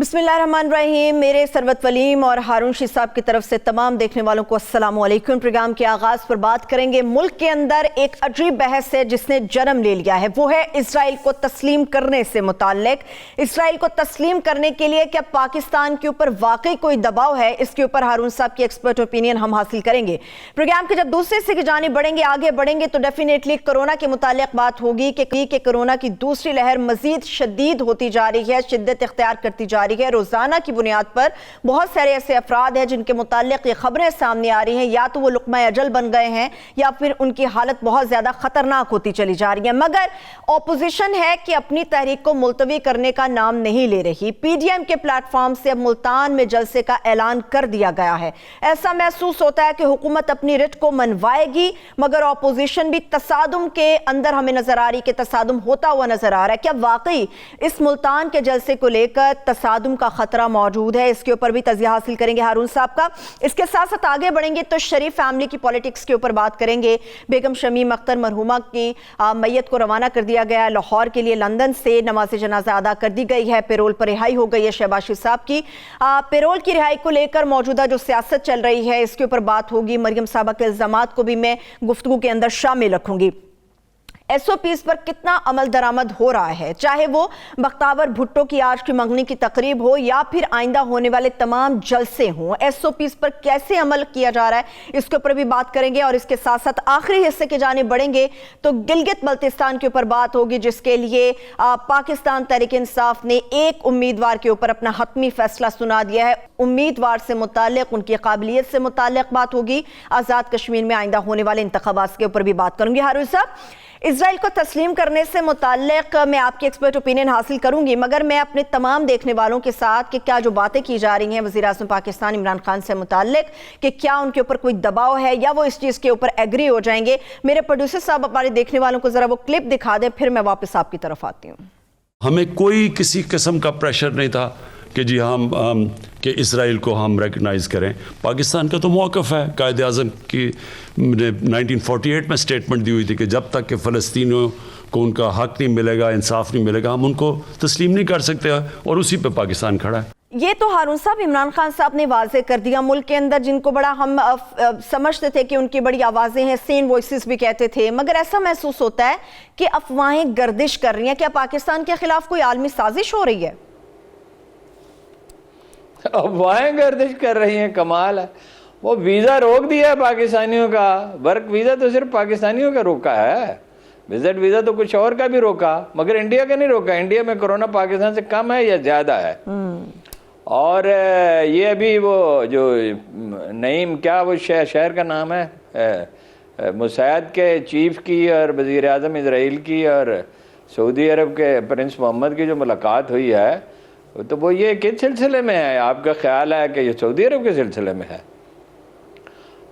बिस्मिल्लाहिर्रहमानिर्रहीम। मेरे सरवत वलीम और हारून शी साहब की तरफ से तमाम देखने वालों को अस्सलाम वालेकुम। प्रोग्राम के आगाज़ पर बात करेंगे मुल्क के अंदर एक अजीब बहस है जिसने जन्म ले लिया है, वो है इसराइल को तस्लीम करने से मुताल्लिक। इसराइल को तस्लीम करने के लिए क्या पाकिस्तान के ऊपर वाकई कोई दबाव है, इसके ऊपर हारून साहब की एक्सपर्ट ओपिनियन हम हासिल करेंगे। प्रोग्राम के जब दूसरे हिस्से की जानिब बढ़ेंगे, आगे बढ़ेंगे तो डेफिनेटली कोरोना के मुताल्लिक बात होगी कि कोरोना की दूसरी लहर मजीद शदीद होती जा रही है, शिद्दत इख्तियार करती जा रही है। रोजाना की बुनियाद पर बहुत सारे ऐसे अफराद हैं जिनके मुताल्लिक ये खबरें सामने आ रही हैं, या तो वो लुक़मा अजल बन गए हैं या फिर उनकी हालत बहुत ज्यादा खतरनाक होती चली जा रही है। मगर ऑपोजिशन है कि अपनी तहरीक को मुलतवी करने का नाम नहीं ले रही। पीडीएम के प्लेटफॉर्म से अब मुल्तान में जलसे का ऐलान कर दिया गया है। ऐसा महसूस होता है कि हुकूमत अपनी रिट को मनवाएगी, मगर ऑपोजिशन भी तसादुम के अंदर हमें नजर आ रही कि तसादुम होता हुआ नजर आ रहा है। क्या वाकई इस मुल्तान के जलसे को लेकर तसादुम का खतरा मौजूद है? इसके ऊपर भी तजिया हासिल करेंगे हारून साहब का। इसके साथ साथ आगे बढ़ेंगे तो शरीफ फैमिली की पॉलिटिक्स के ऊपर बात करेंगे। बेगम शमीम अख्तर मरहुमा की मैयत को रवाना कर दिया गया लाहौर के लिए। लंदन से नमाज जनाजा अदा कर दी गई है। पेरोल पर रिहाई हो गई है शहबाज साहब की। पेरोल की रिहाई को लेकर मौजूदा जो सियासत चल रही है इसके ऊपर बात होगी। मरियम साहबा के इल्जामात को भी मैं गुफ्तगू के अंदर शामिल रखूंगी। एसओपीज पर कितना अमल दरामद हो रहा है, चाहे वो बख्तावर भुट्टो की आज की मंगनी की तकरीब हो या फिर आइंदा होने वाले तमाम जलसे हों, एसओपीज पर कैसे अमल किया जा रहा है इसके ऊपर भी बात करेंगे। और इसके साथ साथ आखिरी हिस्से के जाने बढ़ेंगे तो गिलगित बल्तिस्तान के ऊपर बात होगी, जिसके लिए पाकिस्तान तहरीक इंसाफ ने एक उम्मीदवार के ऊपर अपना हतमी फैसला सुना दिया है। उम्मीदवार से मुताल्लिक, उनकी काबिलियत से मुताल्लिक बात होगी। आज़ाद कश्मीर में आइंदा होने वाले इंतखाबात के ऊपर भी बात करूंगी। हारून साहब, इजराइल को तस्लीम करने से मुताल्लिक मैं आपकी एक्सपर्ट ओपिनियन हासिल करूंगी, मगर मैं अपने तमाम देखने वालों के साथ कि क्या जो बातें की जा रही हैं वज़ीर आज़म पाकिस्तान इमरान खान से मुताल्लिक कि क्या उनके ऊपर कोई दबाव है या वो इस चीज़ के ऊपर एग्री हो जाएंगे। मेरे प्रोड्यूसर साहब हमारे देखने वालों को ज़रा वो क्लिप दिखा दें, फिर मैं वापस आपकी तरफ आती हूँ। हमें कोई किसी किस्म का प्रेशर नहीं था कि जी हम कि इसराइल को हम रिकग्नाइज़ करें। पाकिस्तान का तो मौक़िफ़ है, कायद आज़म की 1948 में स्टेटमेंट दी हुई थी कि जब तक कि फ़लस्तीनियों को उनका हक़ नहीं मिलेगा, इंसाफ नहीं मिलेगा, हम उनको तस्लीम नहीं कर सकते, और उसी पे पाकिस्तान खड़ा है। ये तो हारून साहब इमरान खान साहब ने वाजे कर दिया। मुल्क के अंदर जिनको बड़ा हम समझते थे कि उनकी बड़ी आवाज़ें हैं, सेन वॉइसेस भी कहते थे, मगर ऐसा महसूस होता है कि अफवाहें गर्दिश कर रही हैं। क्या पाकिस्तान के खिलाफ कोई आलमी साजिश हो रही है? अफवाहें गर्दिश कर रही हैं, कमाल है। वो वीज़ा रोक दिया है पाकिस्तानियों का। वर्क वीज़ा तो सिर्फ पाकिस्तानियों का रोका है, विजिट वीज़ा तो कुछ और का भी रोका, मगर इंडिया का नहीं रोका। इंडिया में कोरोना पाकिस्तान से कम है या ज़्यादा है। और ये अभी वो जो नईम, क्या वो शहर का नाम है, मुसैद के चीफ की और वज़ीर आज़म इसराइल की और सऊदी अरब के प्रिंस मोहम्मद की जो मुलाकात हुई है, तो वो ये किस सिलसिले में है? आपका ख्याल है कि ये सऊदी अरब के सिलसिले में है?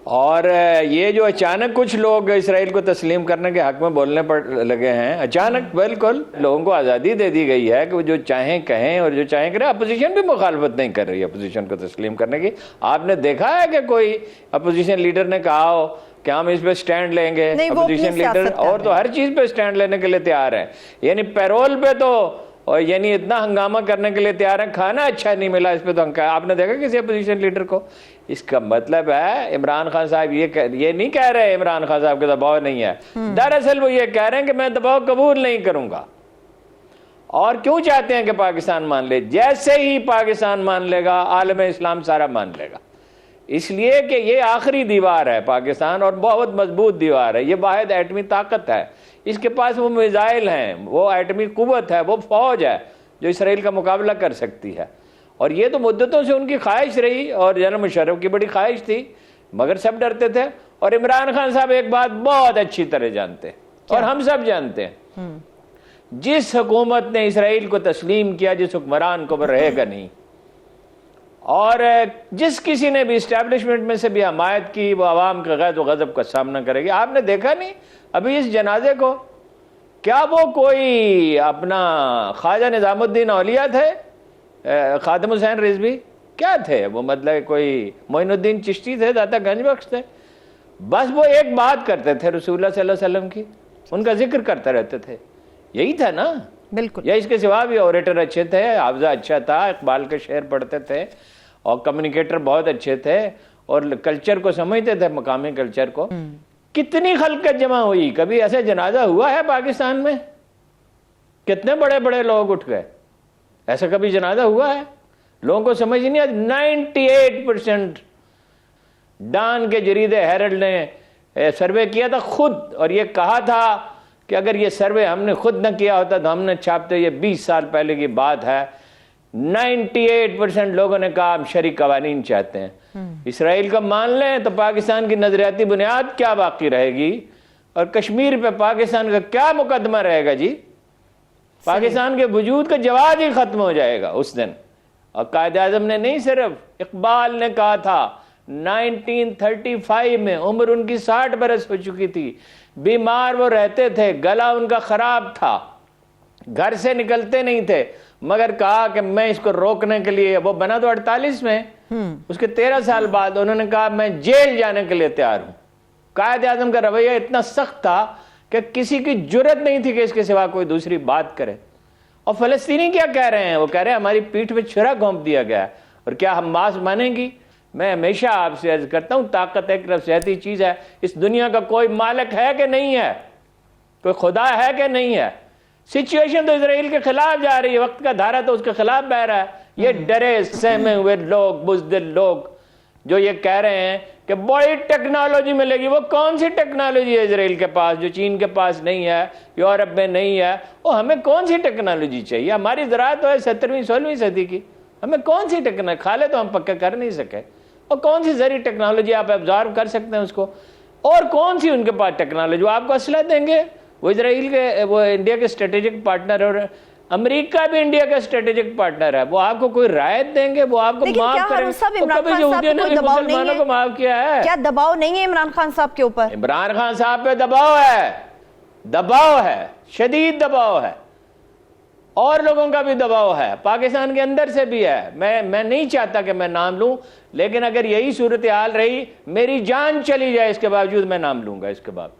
और ये जो अचानक कुछ लोग इसराइल को तस्लीम करने के हक़ में बोलने पर लगे हैं, अचानक बिल्कुल लोगों को आज़ादी दे दी गई है कि वो जो चाहें कहें और जो चाहें करें। अपोजिशन भी मुखालफत नहीं कर रही है अपोजिशन को तस्लीम करने की। आपने देखा है कि कोई अपोजिशन लीडर ने कहा हो कि हम इस पे स्टैंड लेंगे? अपोजिशन लीडर और तो हर चीज़ पे स्टैंड लेने के लिए तैयार है। यानी पैरोल पे तो और यानी इतना हंगामा करने के लिए तैयार है। खाना अच्छा नहीं मिला, इस पे तो आपने देखा किसी अपोजिशन लीडर को? इसका मतलब है इमरान खान साहब ये नहीं कह रहे इमरान खान साहब के दबाव नहीं है, दरअसल वो ये कह रहे हैं कि मैं दबाव कबूल नहीं करूंगा। और क्यों चाहते हैं कि पाकिस्तान मान ले? जैसे ही पाकिस्तान मान लेगा आलम इस्लाम सारा मान लेगा, इसलिए कि ये आखिरी दीवार है पाकिस्तान, और बहुत मजबूत दीवार है। ये वाहिद एटमी ताकत है, इसके पास वो मिसाइल हैं, वो एटमी कुव्वत है, वो फौज है जो इसराइल का मुकाबला कर सकती है। और ये तो मुद्दतों से उनकी ख्वाहिश रही और जनरल मुशर्रफ की बड़ी ख्वाहिश थी, मगर सब डरते थे। और इमरान खान साहब एक बात बहुत अच्छी तरह जानते हैं, और हम सब जानते हैं, जिस हुकूमत ने इसराइल को तस्लीम किया, जिस हुक्मरान को वो रहेगा नहीं, और जिस किसी ने भी इस्टेब्लिशमेंट में से भी हमायत की, वो आवाम का गैज़ व गज़ब का सामना करेगी। आपने देखा नहीं अभी इस जनाजे को, क्या वो कोई अपना ख्वाजा निज़ामुद्दीन औलिया थे, खादिम हुसैन रिजवी क्या थे वो? मतलब कोई मोइनुद्दीन चिश्ती थे, दाता गंज बख्श थे? बस वो एक बात करते थे रसूलुल्लाह सल्लल्लाहु अलैहि वसल्लम की, उनका जिक्र करते रहते थे। यही था ना बिल्कुल। या इसके सिवा भी ऑरेटर अच्छे थे, हाफजा अच्छा था, इकबाल के शेर पढ़ते थे और कम्युनिकेटर बहुत अच्छे थे और कल्चर को समझते थे, मकामी कल्चर को। कितनी खलकत जमा हुई, कभी ऐसे जनाजा हुआ है पाकिस्तान में? कितने बड़े बड़े लोग उठ गए, ऐसा कभी जनाजा हुआ है? लोगों को समझ नहीं आती। 98% डान के जरीदे हेरल्ड ने सर्वे किया था खुद, और ये कहा था कि अगर ये सर्वे हमने खुद न किया होता तो हमने छापते, ये 20 साल पहले की बात है। 98% लोगों ने कहा हम शरीक कवानीन चाहते हैं। इसराइल का मान लें तो पाकिस्तान की नजरियाती बुनियाद क्या बाकी रहेगी, और कश्मीर पे पाकिस्तान का क्या मुकदमा रहेगा जी? पाकिस्तान के वजूद का जवाब ही खत्म हो जाएगा उस दिन। और कायद आजम ने नहीं, सिर्फ इकबाल ने कहा था 1935 में, उम्र उनकी 60 बरस हो चुकी थी, बीमार वो रहते थे, गला उनका खराब था, घर से निकलते नहीं थे, मगर कहा कि मैं इसको रोकने के लिए, वो बना तो 48 में, उसके 13 साल बाद उन्होंने कहा मैं जेल जाने के लिए तैयार हूं। कायद आजम का रवैया इतना सख्त था कि किसी की जुर्रत नहीं थी कि इसके सिवा कोई दूसरी बात करे। और फलस्तीनी क्या कह रहे हैं? वो कह रहे हैं हमारी पीठ पे छुरा घोंप दिया गया है, और क्या हमास मानेंगी? मैं हमेशा आपसे अर्ज करता हूं, ताकत एक नफसियाती चीज है। इस दुनिया का कोई मालिक है कि नहीं है? कोई खुदा है कि नहीं है? सिचुएशन तो इसराइल के खिलाफ जा रही है, वक्त का धारा तो उसके खिलाफ बह रहा है। ये डरे सहमे हुए लोग, बुज़दिल लोग जो ये कह रहे हैं कि बड़ी टेक्नोलॉजी मिलेगी, वो कौन सी टेक्नोलॉजी है इसराइल के पास जो चीन के पास नहीं है, यूरोप में नहीं है? वो हमें कौन सी टेक्नोलॉजी चाहिए? हमारी ज़राअत तो है 17वीं 16वीं सदी की, हमें कौन सी टेक्नोलॉजी? खाले तो हम पक्का कर नहीं सके, और कौन सी जरी टेक्नोलॉजी आप ऑब्जर्व कर सकते हैं उसको? और कौन सी उनके पास टेक्नोलॉजी? वो आपको असला देंगे? वो इसराइल के, वो इंडिया के स्ट्रेटेजिक पार्टनर, और अमेरिका भी इंडिया का स्ट्रेटेजिक पार्टनर है, वो आपको कोई रायत देंगे? वो आपको माफ करेंगे? कभी यहूदियों ने मुसलमानों को माफ किया है? क्या दबाव नहीं है इमरान खान साहब के ऊपर? इमरान खान साहब पे दबाव है, दबाव है, शदीद दबाव है, और लोगों का भी दबाव है, पाकिस्तान के अंदर से भी है। मैं नहीं चाहता कि मैं नाम लूं, लेकिन अगर यही सूरत हाल रही, मेरी जान चली जाए, इसके बावजूद मैं नाम लूंगा। इसके बाद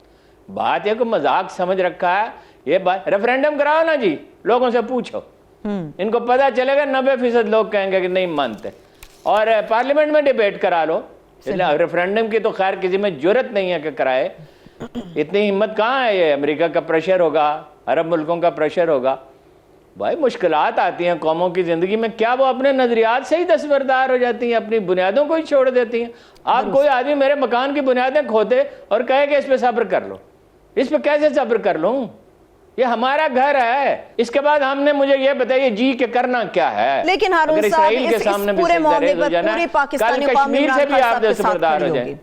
बात है को मजाक समझ रखा है ये बात। रेफरेंडम कराओ ना जी, लोगों से पूछो, इनको पता चलेगा 90% लोग कहेंगे कि नहीं मानते। और पार्लियामेंट में डिबेट करा लो। रेफरेंडम की तो खैर किसी में जरूरत नहीं है कि कराए, इतनी हिम्मत कहाँ है? ये अमेरिका का प्रेशर होगा, अरब मुल्कों का प्रेशर होगा। भाई मुश्किलात आती हैं कौमों की जिंदगी में, क्या वो अपने नजरियात से ही दस्तबरदार हो जाती हैं, अपनी बुनियादों को ही छोड़ देती हैं? आप कोई आदमी मेरे मकान की बुनियादें खोदे और कहे कि इस पे सब्र कर लो, इस पे कैसे सब्र कर लूं? ये हमारा घर है। इसके बाद हमने, मुझे ये बताइए जी के करना क्या है? लेकिन हारून साहब, इस पूरे मामले पर पूरी पाकिस्तानी कौम कश्मीर से भी आप दस्तबरदार हो जाए,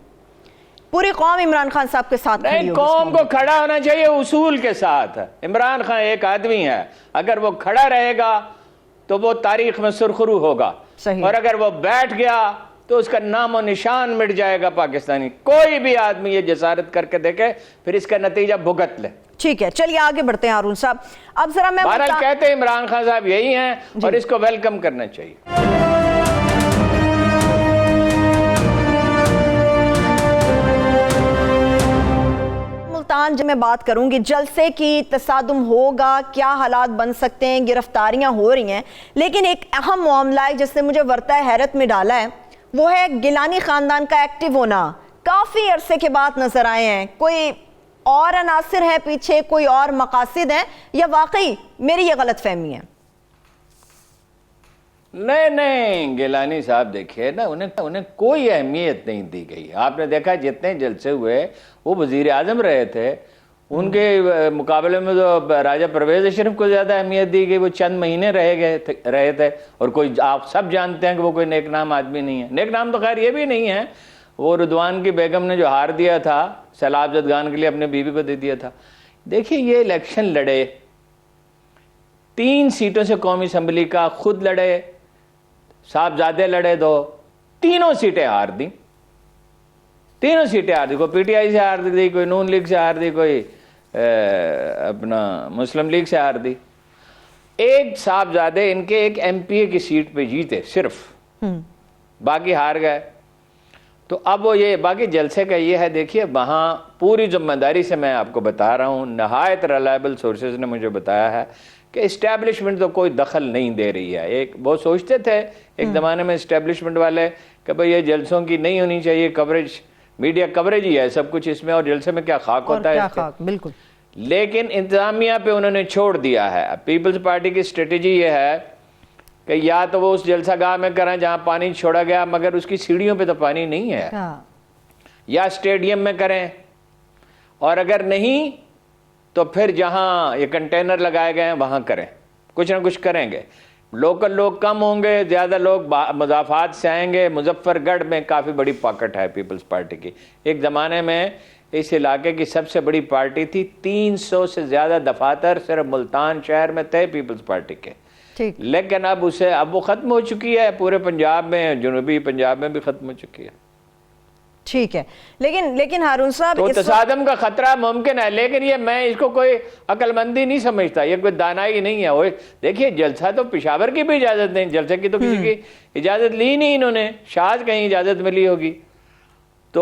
पूरी कौम इमरान खान साहब के साथ खड़ी होगी। कौम को खड़ा होना चाहिए उसूल के साथ। इमरान खान एक आदमी है, अगर वो खड़ा रहेगा तो वो तारीख में सुरखरू होगा, और अगर वो बैठ गया तो उसका नामो निशान मिट जाएगा पाकिस्तानी। कोई भी आदमी ये जसारत करके देखे, फिर इसका नतीजा भुगत ले। ठीक है, चलिए आगे बढ़ते हैं हारून साहब। अब जरा मैं कहते हैं इमरान खान साहब यही हैं और इसको वेलकम करना चाहिए। मुल्तान जब मैं बात करूंगी, जलसे की तसादुम होगा, क्या हालात बन सकते हैं, गिरफ्तारियां हो रही हैं, लेकिन एक अहम मामला है जिसने मुझे वर्ता हैरत में डाला है, वो है गिलानी खानदान का एक्टिव होना। काफी अरसे के बाद नजर आए हैं। कोई और अनासिर है पीछे, कोई और मकासिद हैं, या वाकई मेरी ये गलत फहमी है? नहीं, गिलानी साहब देखिए ना, उन्हें कोई अहमियत नहीं दी गई। आपने देखा जितने जलसे हुए वो वजीर आजम रहे थे, उनके मुकाबले में तो राजा परवेज अशरफ को ज्यादा अहमियत दी गई। वो चंद महीने रहे थे, और कोई, आप सब जानते हैं कि वो कोई नेकनाम आदमी नहीं है। नेकनाम तो खैर ये भी नहीं है, वो रुदवान की बेगम ने जो हार दिया था सैलाब जदगान के लिए, अपने बीवी को दे दिया था। देखिए ये इलेक्शन लड़े, 3 सीटों से कौमी असम्बली का, खुद लड़े, साहबजादे लड़े 2, तीनों सीटें हार दी, तीनों सीटें हार दी। कोई पीटीआई से हार दी, कोई नून लीग से हार दी, कोई अपना मुस्लिम लीग से हार दी। एक साहबजादे इनके एक एमपीए की सीट पे जीते सिर्फ, बाकी हार गए। तो अब वो ये बाकी जलसे का ये है, देखिए वहाँ पूरी जिम्मेदारी से मैं आपको बता रहा हूँ, नहायत रिलायबल सोर्सेज ने मुझे बताया है कि इस्टेब्लिशमेंट तो कोई दखल नहीं दे रही है। एक वो सोचते थे एक ज़माने में इस्टेब्लिशमेंट वाले कि भाई ये जलसों की नहीं होनी चाहिए कवरेज, मीडिया कवरेज ही है सब कुछ इसमें, और जलसे में क्या खाक होता है इसके। बिल्कुल। लेकिन इंतजामिया पे उन्होंने छोड़ दिया है। पीपल्स पार्टी की स्ट्रेटेजी ये है कि या तो वो उस जलसागाह में करें जहां पानी छोड़ा गया मगर उसकी सीढ़ियों पे तो पानी नहीं है, या स्टेडियम में करें, और अगर नहीं तो फिर जहां ये कंटेनर लगाए गए हैं वहां करें, कुछ ना कुछ करेंगे। लोकल लोग कम होंगे, ज़्यादा लोग मुजाफात से आएंगे। मुजफ्फरगढ़ में काफ़ी बड़ी पॉकेट है पीपल्स पार्टी की। एक ज़माने में इस इलाके की सबसे बड़ी पार्टी थी, 300 से ज़्यादा दफातर सिर्फ मुल्तान शहर में थे पीपल्स पार्टी के। लेकिन अब वो ख़त्म हो चुकी है, पूरे पंजाब में, जनूबी पंजाब में भी ख़त्म हो चुकी है। ठीक है, लेकिन हारून साहब, तो तसादम का खतरा मुमकिन है, लेकिन ये मैं इसको कोई अक्लमंदी नहीं समझता, ये कोई दानाई नहीं है। वो देखिए, जलसा तो पेशावर की भी इजाजत नहीं, जलसे की तो किसी की इजाजत ली नहीं इन्होंने, शायद कहीं इजाजत मिली होगी, तो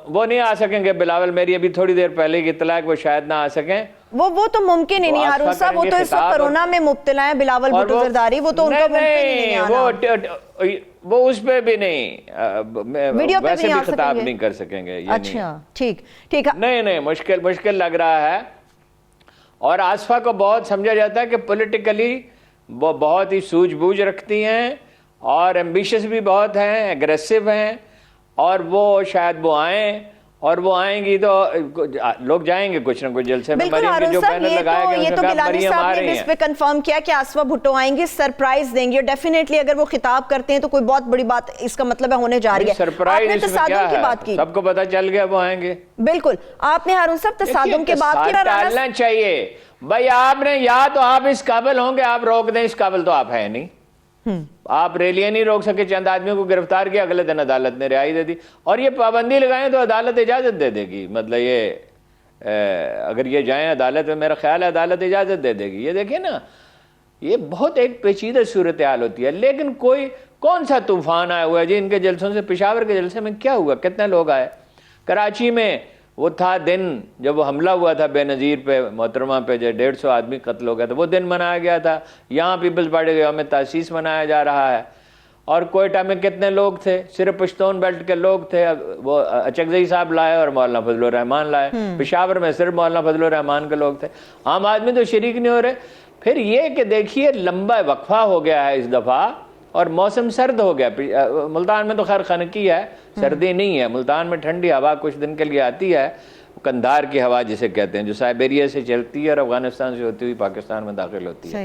वो नहीं आ सकेंगे। बिलावल, मेरी अभी थोड़ी देर पहले की इत्तला है कि वो शायद ना आ सकें। वो तो मुमकिन ही नहीं हारून साहब, वो तो इस वक्त कोरोना में मुब्तला है। बिलावल भुट्टो जरदारी, वो तो उनका मुमकिन ही नहीं आना। वो उस पे भी नहीं, वीडियो पे वैसे भी भी खिताब नहीं कर सकेंगे। अच्छा, ठीक है। नहीं, मुश्किल लग रहा है। और आसफा को बहुत समझा जाता है कि पॉलिटिकली वो बहुत ही सूझबूझ रखती हैं और एम्बिशियस भी बहुत हैं, एग्रेसिव हैं, और वो शायद वो आए, और वो आएंगी तो लोग जाएंगे कुछ ना कुछ जलसे में। बिल्कुल हारून साहब, ये तो गिलानी साहब ने इस पे कंफर्म किया कि आसफा भुट्टो आएंगी, सरप्राइज देंगी, और डेफिनेटली अगर वो खिताब करते हैं तो कोई बहुत बड़ी बात इसका मतलब है होने जा रही है। सरप्राइज की बात की, सबको पता चल गया वो आएंगे। बिल्कुल, आपने हारून साहब तसादुम के बाद डालना चाहिए भाई। आपने या तो आप इस काबिल होंगे, आप रोक दें, इस काबिल तो आप है नहीं। आप रैलियां नहीं रोक सके, चंद आदमियों को गिरफ्तार किया, अगले दिन अदालत ने रिहाई दे दी। और ये पाबंदी लगाएं तो अदालत इजाजत दे देगी, मतलब ये अगर ये जाएं अदालत में, मेरा ख्याल है अदालत इजाजत दे देगी। ये देखिए ना, ये बहुत एक पेचीदा सूरत हाल होती है। लेकिन कौन सा तूफान आया हुआ है जी इनके जलसों से? पेशावर के जलसे में क्या हुआ? कितने लोग आए? कराची में वो था दिन जब वो हमला हुआ था बेनज़ीर पे, मोहतरमा पे, जो 150 आदमी कत्ल हो गया था, वो दिन मनाया गया था। यहाँ पीपल्स पार्टी के यौम तासीस मनाया जा रहा है। और कोयटा में कितने लोग थे? सिर्फ पश्तून बेल्ट के लोग थे, वो अचकज़ई साहब लाए और मौलाना फजलुर रहमान लाए। पेशावर में सिर्फ मौलाना फजलुर रहमान के लोग थे, आम आदमी तो शरीक नहीं हो रहे। फिर ये कि देखिए, लंबा वक्फा हो गया है इस दफ़ा, और मौसम सर्द हो गया। मुल्तान में तो खैर खनकी है, सर्दी नहीं है। मुल्तान में ठंडी हवा कुछ दिन के लिए आती है, कंधार की हवा जिसे कहते हैं, जो साइबेरिया से चलती है और अफगानिस्तान से होती हुई पाकिस्तान में दाखिल होती है।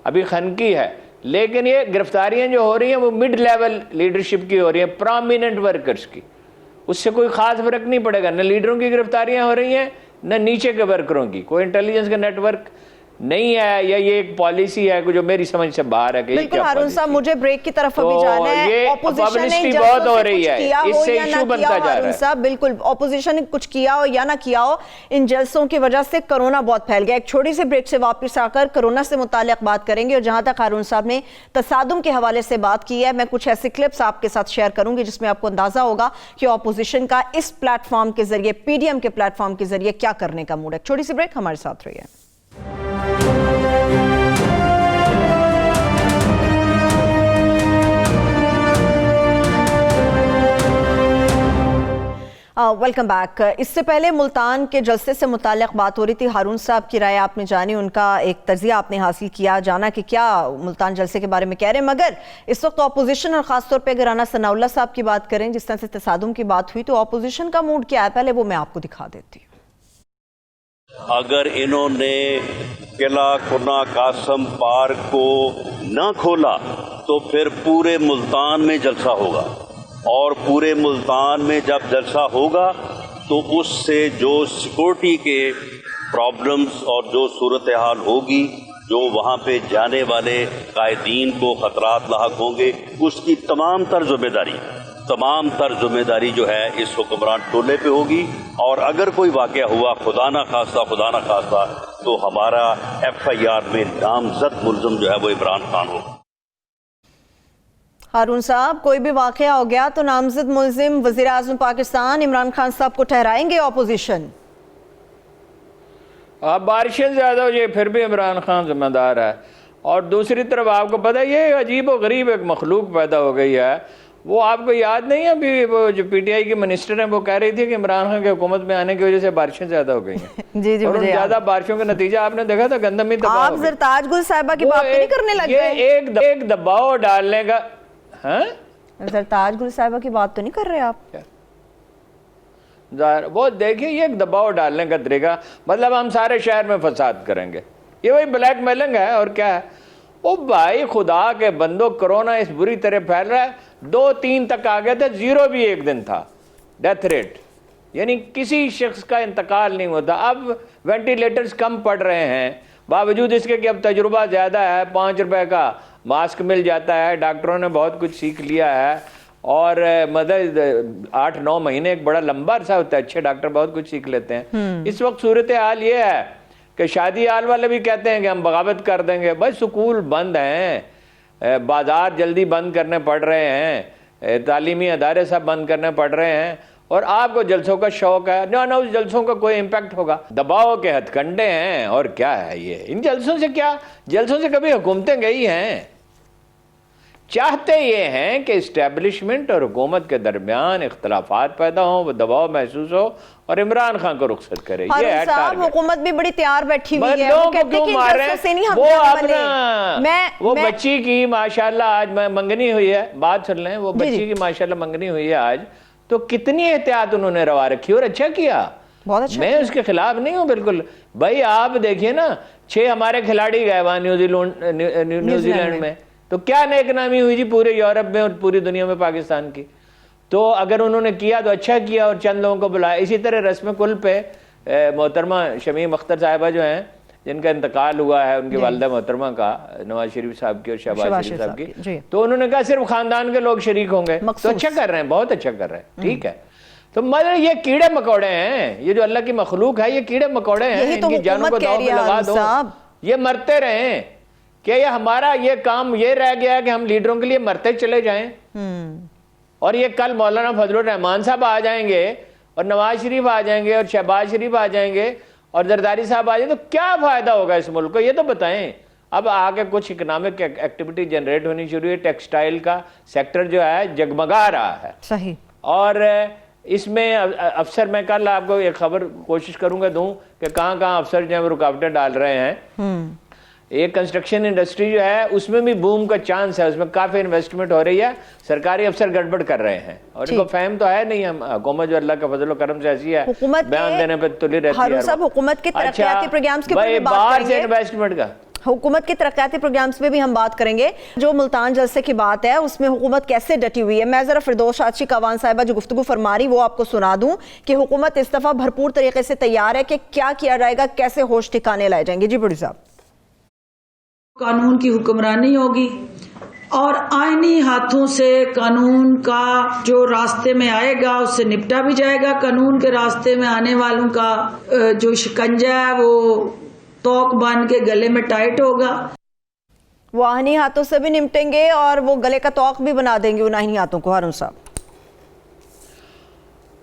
अभी खनकी है। लेकिन ये गिरफ्तारियां जो हो रही हैं वो मिड लेवल लीडरशिप की हो रही हैं, प्रोमिनेंट वर्कर्स की। उससे कोई खास फर्क नहीं पड़ेगा, न लीडरों की गिरफ्तारियां हो रही हैं न नीचे के वर्करों की। कोई इंटेलिजेंस का नेटवर्क नहीं है, या ये एक पॉलिसी है जो मेरी समझ से बाहर है। बिल्कुल हारून साहब, मुझे ब्रेक की तरफ अभी जाना है। ऑपोजिशन ने बहुत हो रही है, इससे इशू बनता जा रहा है। साहब बिल्कुल, ऑपोजिशन ने कुछ किया हो या ना किया हो, इन जलसों की वजह से कोरोना बहुत फैल गया। एक छोटी सी ब्रेक से वापस आकर कोरोना से मुताल्लिक बात करेंगे। और जहां तक हारून साहब ने तसादुम के हवाले से बात की है, मैं कुछ ऐसे क्लिप्स आपके साथ शेयर करूंगी जिसमें आपको अंदाजा होगा कि ऑपोजिशन का इस प्लेटफॉर्म के जरिए, पीडीएम के प्लेटफॉर्म के जरिए क्या करने का मूड है। छोटी सी ब्रेक, हमारे साथ रहिए। Welcome back. इससे पहले मुल्तान के जलसे से मुताल्लिक बात हो रही थी। हारून साहब की राय आपने जानी, उनका एक तजिया आपने हासिल किया, जाना कि क्या मुल्तान जलसे के बारे में कह रहे हैं। मगर इस वक्त अपोजिशन और ख़ासतौर पे अगर राना सनाउल्लाह साहब की बात करें, जिस तरह से तसादुम की बात हुई, तो अपोजिशन का मूड क्या है, पहले वो मैं आपको दिखा देती हूँ। अगर इन्होंने किला खुर्ना कासम पार्क को न खोला तो फिर पूरे मुल्तान में जलसा होगा, और पूरे मुल्तान में जब जलसा होगा तो उससे जो सिक्योरिटी के प्रॉब्लम्स और जो सूरत हाल होगी, जो वहाँ पे जाने वाले कायदीन को खतरात लाहक होंगे, उसकी तमाम तर जिम्मेदारी जो है इस हुक्मरान टोले पे होगी। और अगर कोई वाक़या हुआ, खुदा ना खास्ता, तो हमारा FIR में नामजद मुल्ज़िम जो है वो इमरान खान होगा। हारून साहब, कोई भी वाक़या हो गया तो नामजद मुल्ज़िम वज़ीर-ए-आज़म पाकिस्तान इमरान खान साहब को ठहराएंगे ऑपोजिशन? अब बारिशें ज़्यादा हो जाए फिर भी इमरान खान जिम्मेदार है। और दूसरी तरफ आपको पता है ये अजीब व गरीब एक मखलूक पैदा हो गई है। वो आपको याद नहीं है अभी वो जो पीटीआई की मिनिस्टर हैं वो कह रही थी कि इमरान खान की हुकूमत में आने की वजह से बारिशें ज़्यादा हो गई हैं। जी जी, और मुझे ज़्यादा बारिशों का नतीजा आपने देखा था, गंदम ही तबाह आप हो गई। जरताज गुल साहिबा की बात तो नहीं करने लग गए? एक दबाव डालने का, हाँ जरताज गुल साहिबा की बात तो नहीं कर रहे आप? वो देखिए ये एक दबाव डालने का तरीका, मतलब हम सारे शहर में फसाद करेंगे, ये वही ब्लैकमेलिंग है और क्या है। ओ भाई खुदा के बंदो, कोरोना इस बुरी तरह फैल रहा है, 2-3 तक आ गए थे, 0 भी एक दिन था डेथ रेट, यानी किसी शख्स का इंतकाल नहीं होता। अब वेंटिलेटर्स कम पड़ रहे हैं, बावजूद इसके कि अब तजुर्बा ज़्यादा है, 5 रुपए का मास्क मिल जाता है, डॉक्टरों ने बहुत कुछ सीख लिया है। और मतलब 8-9 महीने एक बड़ा लंबा अरसा होता है, अच्छे डॉक्टर बहुत कुछ सीख लेते हैं। इस वक्त सूरत हाल ये है कि शादी हाल वाले भी कहते हैं कि हम बगावत कर देंगे। भाई स्कूल बंद हैं, बाजार जल्दी बंद करने पड़ रहे हैं, तालीमी अदारे सब बंद करने पड़ रहे हैं, और आपको जलसों का शौक है ना उस जलसों का कोई इम्पैक्ट होगा। दबाव के हथकंडे हैं और क्या है ये, इन जलसों से क्या, जलसों से कभी हुकूमतें गई हैं? चाहते ये हैं कि इस्टेब्लिशमेंट और हुकूमत के दरमियान इख्तलाफात पैदा हो, वो दबाव महसूस हो और इमरान खान को रुखसत करे। ये है टारगेट। हुकूमत भी बड़ी तैयार बैठी हुई है, वो कहते हैं कि जलसों से नहीं हम वो बच्ची की माशाल्लाह आज मंगनी हुई है, बात सुन लें, वो बच्ची की माशाल्लाह मंगनी हुई है आज, तो कितनी एहतियात उन्होंने रवा रखी और अच्छा किया। बहुत अच्छा, मैं उसके खिलाफ नहीं हूं बिल्कुल। भाई आप देखिए ना, 6 हमारे खिलाड़ी गए वहां न्यूजीलैंड में, तो क्या नेकनामी हुई जी पूरे यूरोप में और पूरी दुनिया में पाकिस्तान की। तो अगर उन्होंने किया तो अच्छा किया और चंद लोगों को बुलाया। इसी तरह रस्म कुल पे मोहतरमा शमीम अख्तर साहिबा जो हैं, जिनका इंतकाल हुआ है, उनकी वालिदा मोहतरमा का, नवाज शरीफ साहब की और शहबाज शरीफ साहब की, तो उन्होंने कहा सिर्फ खानदान के लोग शरीक होंगे, तो अच्छा कर रहे हैं, बहुत अच्छा कर रहे हैं, ठीक है। तो मतलब ये कीड़े मकोड़े हैं, ये जो अल्लाह की मखलूक है, ये कीड़े मकोड़े हैं, इनकी जानों को दांव पे लगा दो, ये मरते रहे। क्या ये हमारा ये काम ये रह गया कि हम लीडरों के लिए मरते चले जाएं? और ये कल मौलाना फजलुर रहमान साहब आ जाएंगे और नवाज शरीफ आ जाएंगे और शहबाज शरीफ आ जाएंगे और जरदारी साहब आ जाएंगे, तो क्या फायदा होगा इस मुल्क को, ये तो बताएं। अब आगे कुछ इकोनॉमिक एक्टिविटी जनरेट होनी शुरू है, टेक्सटाइल का सेक्टर जो है जगमगा रहा है, सही। और इसमें अफसर, मैं कल आपको एक खबर कोशिश करूंगा दूं कि कहां कहां अफसर जो है वो रुकावटें डाल रहे हैं। ये कंस्ट्रक्शन इंडस्ट्री जो है उसमें भी बूम का चांस है, उसमें काफी इन्वेस्टमेंट हो रही है, सरकारी अफसर गड़बड़ कर रहे हैं और इनको फहम तो है नहीं। हम हुकूमत जो अल्लाह का फजल करम से ऐसी है, बयान देने पे तुली रहती है। सब हुकूमत के तरक्याती प्रोग्राम्स की बाहर से इन्वेस्टमेंट का, हुकूमत के तरक्याती प्रोग्राम्स में भी हम बात करेंगे। जो मुल्तान जलसे की बात है उसमें हुकूमत कैसे डटी हुई है, मैं जरा फिरदौस शादशी कावान साहिबा जो गुफ्तगू फरमा रही वो आपको सुना दूं कि हुकूमत इस दफा भरपूर तरीके से तैयार है कि क्या किया जाएगा, कैसे होश ठिकाने लाए जाएंगे। जी बड़ी साहब, कानून की हुक्मरानी होगी और आईनी हाथों से कानून का जो रास्ते में आएगा उससे निपटा भी जाएगा। कानून के रास्ते में आने वालों का जो शिकंजा है वो तोक बांध के गले में टाइट होगा। वो आईनी हाथों से भी निपटेंगे और वो गले का तोक भी बना देंगे उन आईनी हाथों को। हारून साहब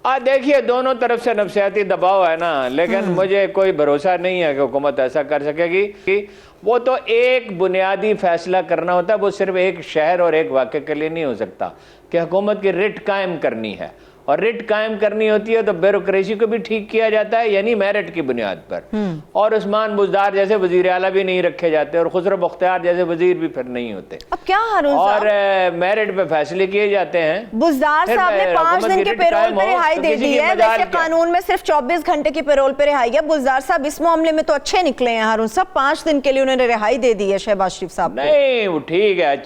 देखिए दोनों तरफ से नफसियाती दबाव है ना, लेकिन मुझे कोई भरोसा नहीं है कि हुकूमत ऐसा कर सकेगी। कि वो तो एक बुनियादी फैसला करना होता है, वो सिर्फ एक शहर और एक वाक़े के लिए नहीं हो सकता कि हुकूमत की रिट कायम करनी है, और रिट कायम करनी होती है तो ब्यूरोक्रेसी को भी ठीक किया जाता है, यानी मेरिट की बुनियाद पर। और उस्मान बुज़दार जैसे वजीर आला भी नहीं रखे जाते और खुसरो बख्तियार जैसे वजीर भी फिर नहीं होते। अब क्या हारून और मेरिट पे फैसले किए जाते हैं। बुज़दार साहब ने 5 दिन के पैरोल पे रिहाई दे दी है, वैसे कानून में सिर्फ 24 घंटे की पैरोल पे रिहाई है। बुज़दार साहब इस मामले में तो अच्छे निकले हैं हारून साहब, 5 दिन के लिए उन्होंने रिहाई दे दी है शहबाज शरीफ साहब। नहीं वो ठीक है,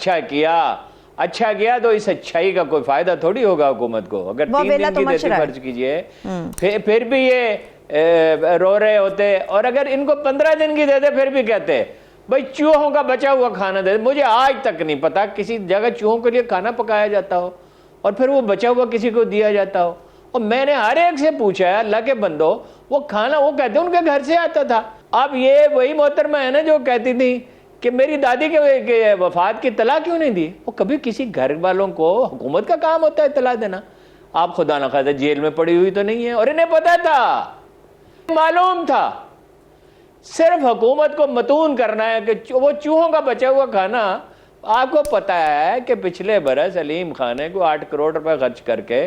अच्छा किया तो इस अच्छाई का कोई फायदा थोड़ी होगा हुकूमत को। अगर 3 दिन की देती फर्ज कीजिए फिर भी ये रो रहे होते, और अगर इनको 15 दिन की देते फिर भी कहते भाई चूहों का बचा हुआ खाना दे। मुझे आज तक नहीं पता किसी जगह चूहों के लिए खाना पकाया जाता हो और फिर वो बचा हुआ किसी को दिया जाता हो। और मैंने हर एक से पूछा है, अल्लाह के बंदो, वो खाना वो कहते उनके घर से आता था। अब ये वही मोहतरमा है ना जो कहती थी कि मेरी दादी के वफात की इत्तला क्यों नहीं दी। वो कभी किसी घर वालों को, हुकूमत का काम होता है इत्तला देना। आप खुदा न खास्ता जेल में पड़ी हुई तो नहीं है, और इन्हें पता था, मालूम था सिर्फ हुकूमत को मतून करना है कि वो चूहों का बचा हुआ खाना, आपको पता है कि पिछले बरस अलीम खान ने को 8 करोड़ रुपए खर्च करके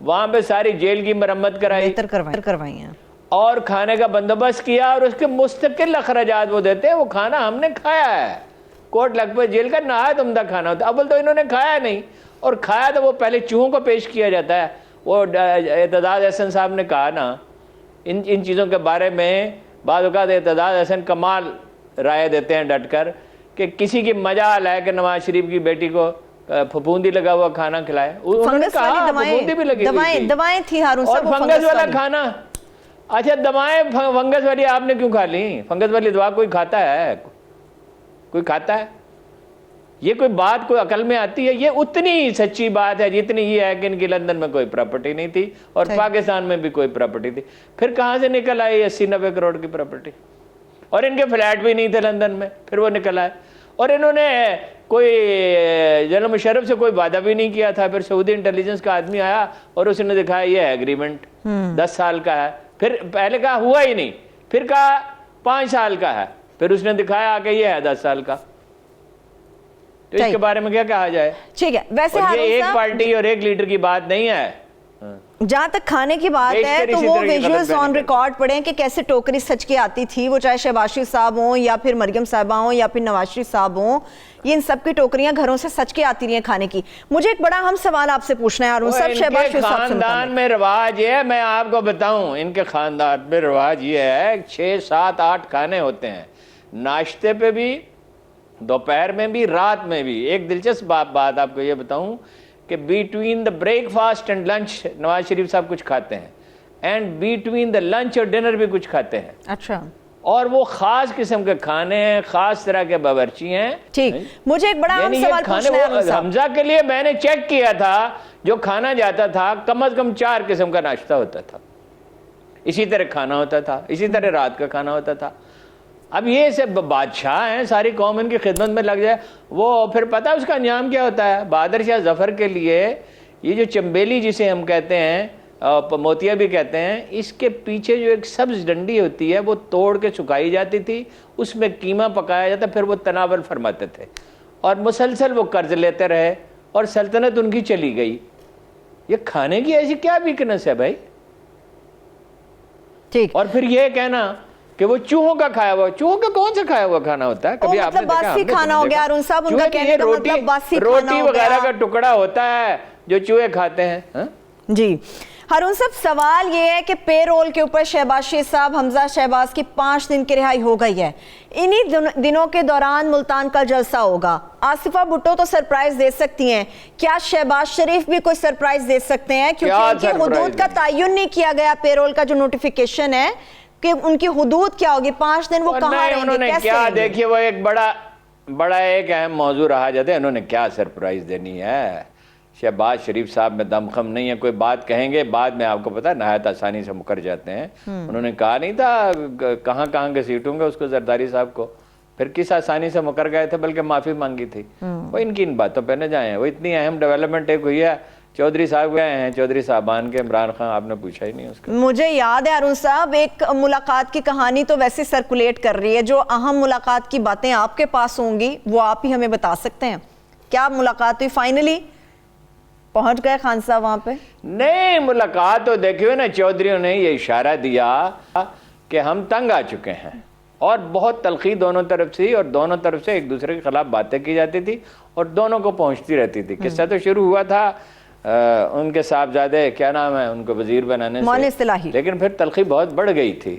वहां पे सारी जेल की मरम्मत कराई करवाई हैं और खाने का बंदोबस्त किया और उसके मुस्तकिल अखराजात वो देते हैं। वो खाना हमने खाया है, कोट लखपत जेल का नहायत उम्दा खाना होता है। अव्वल तो इन्होंने खाया नहीं, और खाया तो वो पहले चूहों को पेश किया जाता है। वो एतजाज हसन साहब ने कहा ना इन चीज़ों के बारे में, बाद औक़ात एतजाज हसन कमाल राय देते हैं डट कर कि किसी की मजाल है कि नवाज शरीफ की बेटी को फफूंदी लगा हुआ खाना खिलाए। उन्होंने कहा फफूंदी भी लगी दवाएं थी हारून और साहब, फंगस वाला खाना। अच्छा, दवाएं फंगस वाली आपने क्यों खा ली? फंगस वाली दवा कोई खाता है? कोई खाता है? ये कोई बात कोई अकल में आती है? ये उतनी ही सच्ची बात है जितनी ये है कि इनकी लंदन में कोई प्रॉपर्टी नहीं थी और पाकिस्तान में भी कोई प्रॉपर्टी थी। फिर कहां से निकल आई 80-90 करोड़ की प्रॉपर्टी? और इनके फ्लैट भी नहीं थे लंदन में, फिर वो निकल आए। और इन्होंने कोई जनरल मुशर्रफ से कोई वादा भी नहीं किया था। फिर सऊदी इंटेलिजेंस का आदमी आया और उसने दिखाया ये एग्रीमेंट 10 साल का है। फिर पहले कहा हुआ ही नहीं, फिर कहा 5 साल का है, फिर उसने दिखाया आके ये है 10 साल का। तो इसके बारे में क्या कहा जाए? ठीक है, वैसे ये एक पार्टी और एक लीडर की बात नहीं है। जहां तक खाने की बात है तो वो विजुअल्स ऑन रिकॉर्ड पड़े हैं कि कैसे टोकरी सच के आती थी, वो चाहे शहबाज शरीफ साहब हों या फिर मरियम साहबा हों या फिर नवाज शरीफ साहब हों, ये इन सब की टोकरियां घरों से सच के आती रही हैं खाने की। मुझे एक बड़ा अहम सवाल आपसे पूछना है हारून साहब, शहबाज शरीफ साहब से खानदान में रिवाज है, मैं आपको बताऊं, इनके खानदान में रिवाज ये है 6, 7, 8 खाने होते हैं, नाश्ते पे भी, दोपहर में भी, रात में भी। एक दिलचस्प बात आपको ये बताऊं कि between the breakfast and lunch Nawaz Sharif साहब कुछ खाते हैं, एंड बिटवीन द लंच और डिनर भी कुछ खाते हैं। अच्छा, और वो खास किस्म के खाने हैं, खास तरह के बावर्ची हैं। ठीक, मुझे एक बड़ा अहम सवाल पूछना है। हमजा के लिए मैंने चेक किया था, जो खाना जाता था कम से कम 4 किस्म का नाश्ता होता था, इसी तरह खाना होता था, इसी तरह रात का खाना होता था। अब ये सब बादशाह हैं, सारी कौम इनकी खिदमत में लग जाए, वो फिर पता है उसका अंजाम क्या होता है? बहादुर शाह जफर के लिए ये जो चंबेली जिसे हम कहते हैं, मोतिया भी कहते हैं, इसके पीछे जो एक सब्ज डंडी होती है वो तोड़ के सुखाई जाती थी, उसमें कीमा पकाया जाता, फिर वो तनावल फरमाते थे और मुसलसल वो कर्ज लेते रहे और सल्तनत उनकी चली गई। ये खाने की ऐसी क्या वीकनेस है भाई? ठीक, और फिर ये कहना कि वो चूहों का खाया हुआ, चूहों का कौन सा खाया हुआ खाना होता है? कभी आपने देखा? बासी खाना हो गया हारून साहब, उनका कहने का मतलब बासी खाना हो गया। रोटी वगैरह का टुकड़ा होता है जो चूहे खाते हैं। हा? जी हारून साहब, सवाल ये है कि पेरोल के ऊपर शहबाज शरीफ साहब, हमजा शहबाज की 5 दिन की रिहाई हो गई है। इन्हीं दिनों के दौरान मुल्तान का जलसा होगा। आसिफा भुट्टो तो सरप्राइज दे सकती हैं, क्या शहबाज शरीफ भी कोई सरप्राइज दे सकते हैं? क्योंकि उनकी हुदूद का तयन नहीं किया गया, पेरोल का जो नोटिफिकेशन है कि उनकी हुदूद क्या होगी, 5 दिन वो कहाँ रहेंगे, उन्होंने क्या, देखिए वो एक बड़ा एक अहम मौजू रहा जाता है, उन्होंने क्या सरप्राइज देनी है? शहबाज शरीफ साहब में दमखम नहीं है, कोई बात कहेंगे बाद में आपको पता है नहायत आसानी से मुकर जाते हैं। उन्होंने कहा नहीं था कहाँ के सीटूंगे उसको, जरदारी साहब को, फिर किस आसानी से मुकर गए थे, बल्कि माफी मांगी थी। वो इनकी इन बातों पर न जाए। वो इतनी अहम डेवलपमेंट एक हुई है, चौधरी साहब गए हैं, चौधरी साहबान के, इमरान खान आपने पूछा ही नहीं उसका। मुझे याद है अरुण साहब, एक मुलाकात की कहानी तो वैसे सर्कुलेट कर रही है, जो अहम मुलाकात की बातें आपके पास होंगी वो आप ही हमें बता सकते हैं। क्या मुलाकात हुई, फाइनली पहुंच गए खान साहब वहां पे? नहीं, मुलाकात तो देखिए ना, चौधरियों ने ये इशारा दिया कि हम तंग आ चुके हैं, और बहुत तलखी दोनों तरफ से, और दोनों तरफ से एक दूसरे के खिलाफ बातें की जाती थी और दोनों को पहुंचती रहती थी। किस्सा तो शुरू हुआ था उनके साहबजादे, क्या नाम है, उनको वजीर बनाने से, लेकिन फिर तलखी बहुत बढ़ गई थी।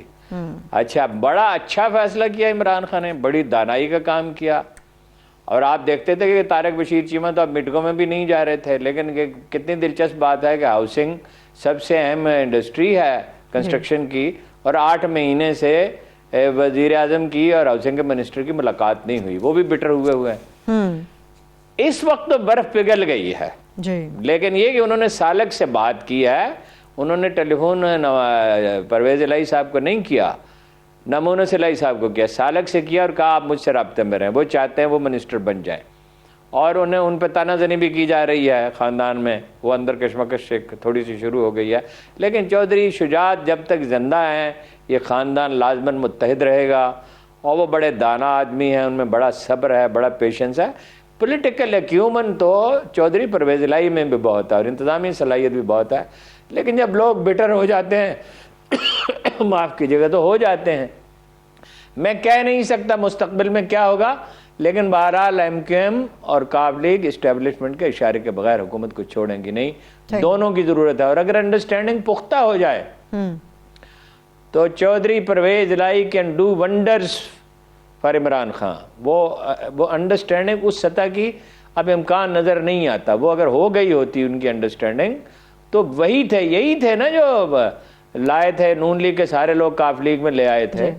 अच्छा, बड़ा अच्छा फैसला किया इमरान खान ने, बड़ी दानाई का काम किया। और आप देखते थे कि तारिक बशीर चीमा तो अब मिटकों में भी नहीं जा रहे थे, लेकिन कितनी दिलचस्प बात है कि हाउसिंग सबसे अहम इंडस्ट्री है कंस्ट्रक्शन की, और 8 महीने से वजीर आजम की और हाउसिंग के मिनिस्टर की मुलाकात नहीं हुई, वो भी बिटर हुए हैं। इस वक्त तो बर्फ पिघल गई है जी, लेकिन ये कि उन्होंने सालक से बात की है, उन्होंने टेलीफोन परवेज इलाही साहब को नहीं किया, नमूने से इलाही साहब को किया, सालक से किया और कहा आप मुझसे राब्ते में रहें, वो चाहते हैं वो मिनिस्टर बन जाएं। और उन्हें उन पर तानाजनी भी की जा रही है ख़ानदान में, वो अंदर कशमकश थोड़ी सी शुरू हो गई है। लेकिन चौधरी शुजात जब तक जिंदा हैं ये ख़ानदान लाजमन मुत्तहिद रहेगा। और वो बड़े दाना आदमी हैं, उनमें बड़ा सब्र है, बड़ा पेशेंस है। पॉलिटिकल एक्यूमन तो चौधरी परवेज़ इलाही में भी बहुत है और इंतज़ामी सलाहियत भी बहुत है, लेकिन जब लोग बिटर हो जाते हैं माफ़ कीजिएगा, तो हो जाते हैं। मैं कह नहीं सकता मुस्तकबिल में क्या होगा, लेकिन बहरहाल MQM और काफ लीग इस्टेब्लिशमेंट के इशारे के बगैर हुकूमत को छोड़ेंगी नहीं, दोनों की ज़रूरत है। और अगर अंडरस्टैंडिंग पुख्ता हो जाए तो Chaudhry Pervaiz Elahi can do wonders for Imran Khan. वो अंडरस्टैंडिंग उस सतह की अब इम्कान नज़र नहीं आता। वो अगर हो गई होती उनकी अंडरस्टैंडिंग, तो वही थे, यही थे ना जो लाए थे नून लीग के सारे लोग काफ लीग में ले आए थे।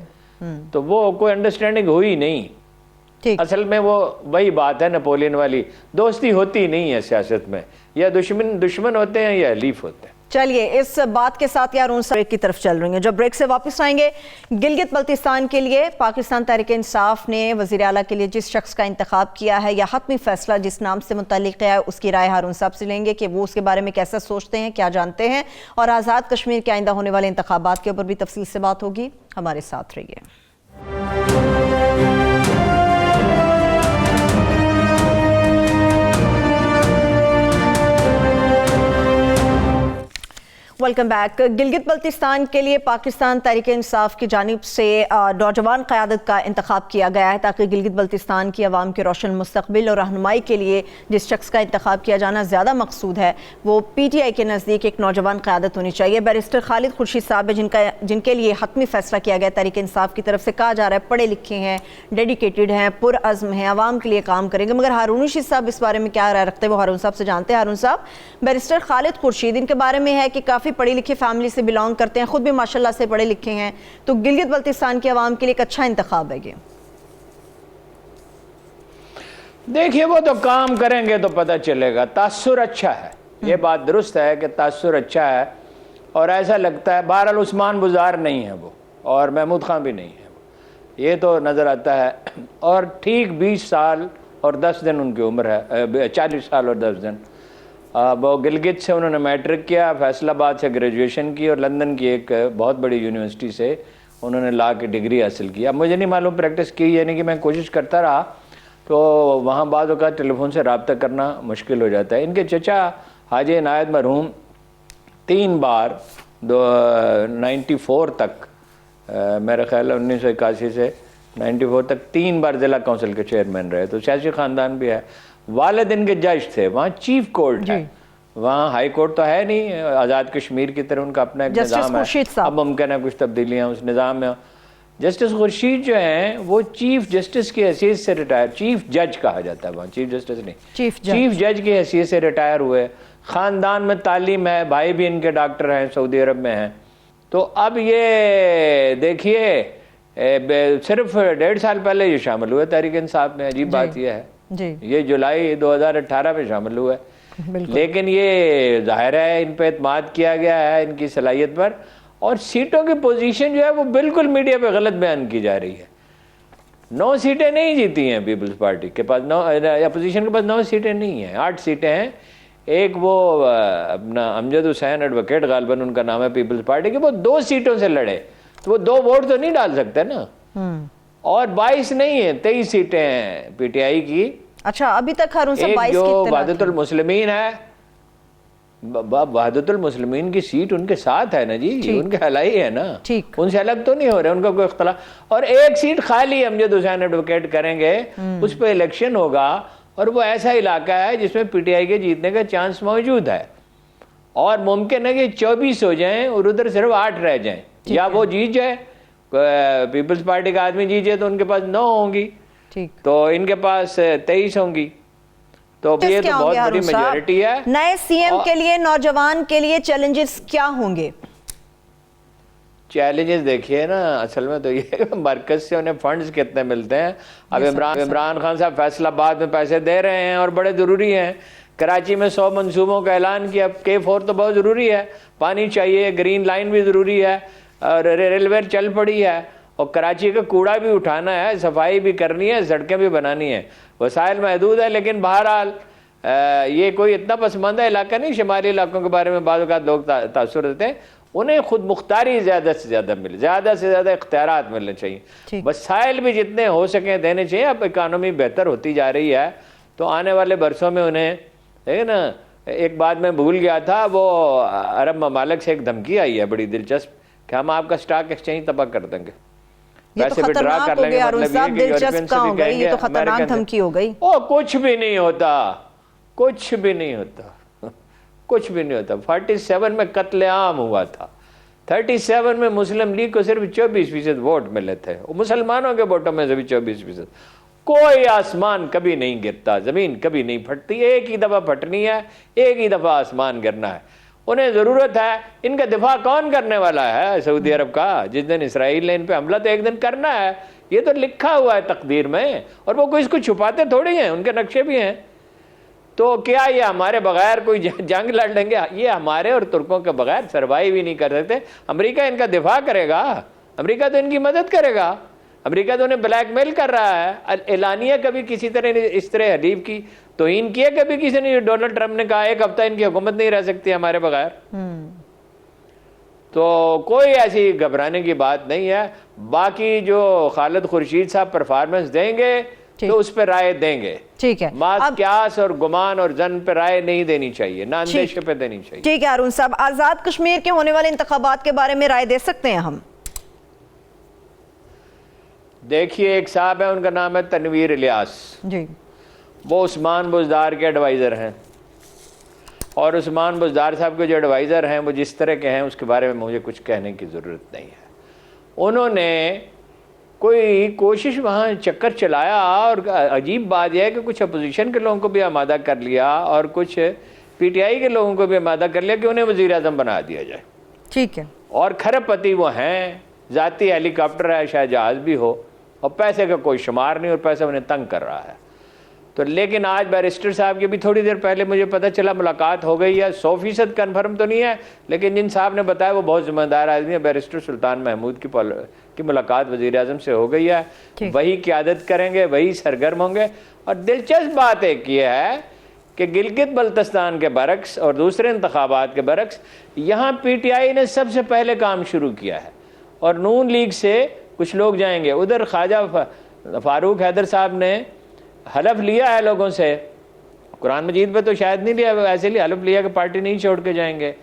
तो वो कोई अंडरस्टैंडिंग हुई नहीं। असल में वो वही बात है नेपोलियन वाली, दोस्ती होती नहीं है सियासत में, या दुश्मन होते हैं या हलीफ होते हैं। चलिए, इस बात के साथ यार उन ब्रेक की तरफ चल रही हैं। जब ब्रेक से वापस आएंगे, गिलगित बल्तिस्तान के लिए पाकिस्तान तहरीक इंसाफ ने वज़ीर आला के लिए जिस शख्स का इंतखाब किया है, या हतमी फैसला जिस नाम से मुतल्लिक है, उसकी राय हारून साहब से लेंगे कि वो उसके बारे में कैसा सोचते हैं, क्या जानते हैं। और आज़ाद कश्मीर के आइंदा होने वाले इंतखाबात के ऊपर भी तफसील से बात होगी। हमारे साथ रहिए। Welcome back. गिलगित बल्तिस्तान के लिए पाकिस्तान तहरीक इंसाफ की जानिब से नौजवान क़यादत का इंतखाब किया गया है, ताकि गिलगित बल्तिस्तान की आवाम के रोशन मुस्तकबिल और रहनुमाई के लिए जिस शख्स का इंतखाब किया जाना ज़्यादा मकसूद है, वो PTI के नज़दीक एक नौजवान क़यादत होनी चाहिए। बैरिस्टर खालिद खुर्शीद साहब है, जिनके लिए हतमी फैसला किया गया तहरीक इंसाफ की तरफ से। कहा जा रहा है पढ़े लिखे हैं, डेडिकेटेड हैं, पुरअज़्म हैं, आवाम के लिए काम करेंगे। मगर हारून रशीद साहब इस बारे में क्या राय रखते हैं, वो हारून साहब से जानते हैं। हारून साहब, बैरिस्टर खालिद खुर्शीद, इनके बारे में है कि काफ़ी पढ़ी लिखी फैमिली से बिलोंग करते हैं, खुद भी माशाल्लाह से पढ़े लिखे हैं, तो गिलगित बल्तिस्तान की आवाम के लिए एक अच्छा इंतखाब है ये। देखिए, वो तो काम करेंगे तो पता चलेगा। तासुर अच्छा है, ये बात दुरुस्त है कि तासुर अच्छा है, और ऐसा लगता है बहरहाल उस्मान बुज़ार नहीं है वो, और महमूद खान भी नहीं है वो, ये तो नज़र आता है। और ठीक 20 साल और 10 दिन उनकी उम्र है, 40 साल और 10 दिन। वो गिलगित से उन्होंने मैट्रिक किया, फैसलाबाद से ग्रेजुएशन की, और लंदन की एक बहुत बड़ी यूनिवर्सिटी से उन्होंने लॉ की डिग्री हासिल की। अब मुझे नहीं मालूम प्रैक्टिस की, यानी कि मैं कोशिश करता रहा, तो वहाँ बाद का टेलीफोन से रब्ता करना मुश्किल हो जाता है। इनके चचा हाजी इनायत मरहूम 3 बार 94 तक, मेरा ख्याल है 1981 से 94 तक 3 बार ज़िला काउंसिल के चेयरमैन रहे, तो सियासी ख़ानदान भी है। वालिद इनके जज थे, वहाँ चीफ कोर्ट है, वहाँ हाई कोर्ट तो है नहीं, आज़ाद कश्मीर की तरह उनका अपना एक निज़ाम है। अब मुमकिन है कुछ तब्दीलियाँ उस निज़ाम में। जस्टिस खुर्शीद जो हैं वो चीफ जस्टिस की हैसियत से रिटायर, चीफ जज कहा जाता है वहाँ, चीफ जस्टिस नहीं, चीफ जज की हैसियत से रिटायर हुए। ख़ानदान में तालीम है, भाई भी इनके डॉक्टर हैं, सऊदी अरब में हैं। तो अब ये देखिए, सिर्फ 1.5 साल पहले ये शामिल हुए तहरीक इंसाफ में। अजीब बात यह है, ये जुलाई 2018 में शामिल हुआ है, लेकिन ये जाहिर है इन पे एतमाद किया गया है, इनकी सलाहियत पर। और सीटों की पोजीशन जो है वो बिल्कुल मीडिया पे गलत बयान की जा रही है। 9 सीटें नहीं जीती हैं पीपल्स पार्टी के पास, अपोजिशन के पास 9 सीटें नहीं हैं, 8 सीटें हैं। एक वो अपना अमजद हुसैन एडवोकेट गालबन उनका नाम है पीपल्स पार्टी के, वो 2 सीटों से लड़े, तो वो 2 वोट तो नहीं डाल सकते ना। और 22 नहीं है, 23 सीटें हैं PTI की। अच्छा, अभी तक हारून साहब 22 जो वहदतुल मुस्लिमीन है, वहदतुल मुस्लिमीन की सीट उनके साथ है ना जी, उनके हलाई है ना, उनसे अलग तो नहीं हो रहे, उनका कोई इख्तलाफ। और एक सीट खाली अमजद हुसैन एडवोकेट करेंगे, उस पर इलेक्शन होगा, और वो ऐसा इलाका है जिसमें PTI के जीतने का चांस मौजूद है, और मुमकिन है कि 24 हो जाएं और उधर सिर्फ 8 रह जाएं, या वो जीत जाए, पीपल्स पार्टी का आदमी जीत जाए तो उनके पास 9 होंगी, तो इनके पास 23 होंगी। तो ये तो बहुत बड़ी मेजॉरिटी है। नए CM के लिए, नौजवान के लिए चैलेंजेस क्या होंगे? चैलेंजेस देखिए ना, असल में तो ये मरकज से उन्हें फंड्स कितने मिलते हैं। अब इमरान खान साहब फैसलाबाद में पैसे दे रहे हैं और बड़े ज़रूरी हैं। कराची में 100 मंसूबों का ऐलान किया, K4 तो बहुत ज़रूरी है, पानी चाहिए, ग्रीन लाइन भी ज़रूरी है, और रेलवे चल पड़ी है, और कराची का कूड़ा भी उठाना है, सफाई भी करनी है, सड़कें भी बनानी है। वसाइल महदूद है, लेकिन बहरहाल ये कोई इतना पसमानदा इलाका नहीं। शुमाली इलाकों के बारे में बाद लोग तासुर देते हैं, उन्हें खुद मुख्तारी ज़्यादा से ज़्यादा मिले, ज़्यादा से ज़्यादा इख्तियारात मिलने चाहिए, वसाइल भी जितने हो सकें देने चाहिए। अब इकानमी बेहतर होती जा रही है तो आने वाले बरसों में उन्हें, देखिए ना, एक बात मैं भूल गया था, वो अरब ममालिक से एक धमकी आई है बड़ी दिलचस्प कि हम आपका स्टॉक एक्सचेंज तबाह कर देंगे, ये तो खतरनाक हो गया अरुण साहब, दिलचस्प कहाँ हो गई, ये तो खतरनाक धमकी हो गई। ओ कुछ भी नहीं होता, कुछ भी नहीं होता, कुछ भी नहीं होता। 47 में कत्लेआम हुआ था, 37 में मुस्लिम लीग को सिर्फ 24% वोट मिले थे, मुसलमानों के वोटों में से भी 24%। कोई आसमान कभी नहीं गिरता, जमीन कभी नहीं फटती, एक ही दफा फटनी है, एक ही दफा आसमान गिरना है। उन्हें जरूरत है, इनका दिफा कौन करने वाला है? सऊदी अरब का। जिस दिन इसराइल ने इन पे हमला तो एक दिन करना है, ये तो लिखा हुआ है तकदीर में, और वो कोई इसको छुपाते थोड़ी हैं, उनके नक्शे भी हैं। तो क्या ये हमारे बगैर कोई जंग लड़ लेंगे? ये हमारे और तुर्कों के बगैर सर्वाइव ही नहीं कर सकते। अमेरिका इनका दिफा करेगा, अमेरिका तो इनकी मदद करेगा, अमेरिका तो उन्हें ब्लैकमेल कर रहा है। एलानिया कभी किसी तरह इस तरह हलीफ की तौहीन की है कभी किसी ने? डोनाल्ड ट्रंप ने कहा 1 हफ्ता इनकी हुकूमत नहीं रह सकती हमारे बगैर। तो कोई ऐसी घबराने की बात नहीं है। बाकी जो खालिद खुर्शीद साहब परफॉर्मेंस देंगे तो उस पर राय देंगे, ठीक है। क्यास और गुमान और जन पे राय नहीं देनी चाहिए, ना अंदेशे पे देनी चाहिए। ठीक है अरुण साहब, आजाद कश्मीर के होने वाले इंतखाबात के बारे में राय दे सकते हैं हम? देखिए, एक साहब है, उनका नाम है तनवीर इलियास जी, वो उस्मान बुज़दार के एडवाइज़र हैं, और उस्मान बुज़दार साहब के जो एडवाइज़र हैं वो जिस तरह के हैं उसके बारे में मुझे कुछ कहने की ज़रूरत नहीं है। उन्होंने कोई कोशिश वहाँ चक्कर चलाया, और अजीब बात यह है कि कुछ अपोजिशन के लोगों को भी आमादा कर लिया और कुछ पीटीआई के लोगों को भी आमादा कर लिया कि उन्हें वज़ीर-ए-आज़म बना दिया जाए। ठीक है। और खरबपति वो हैं, ज़ाती हेलीकॉप्टर है, शायद जहाज़ भी हो, और पैसे का कोई शुमार नहीं, और पैसा उन्हें तंग कर रहा है। तो लेकिन आज बैरिस्टर साहब की भी थोड़ी देर पहले मुझे पता चला मुलाकात हो गई है, 100% कन्फर्म तो नहीं है, लेकिन जिन साहब ने बताया वो बहुत जिम्मेदार आदमी है। बैरिस्टर सुल्तान महमूद की मुलाकात वज़ीर-ए-आज़म से हो गई है, वही क़यादत करेंगे, वही सरगर्म होंगे। और दिलचस्प बात एक ये है कि गिलगित बल्तिस्तान के बरक्स और दूसरे इंतखाबात के बरक्स यहाँ PTI ने सबसे पहले काम शुरू किया है, और नून लीग से कुछ लोग जाएंगे उधर। ख्वाजा फारूक हैदर साहब ने हलफ लिया है लोगों से, कुरान मजीद पे तो शायद नहीं लिया, ऐसे लिए हलफ लिया कि पार्टी नहीं छोड़ के जाएंगे,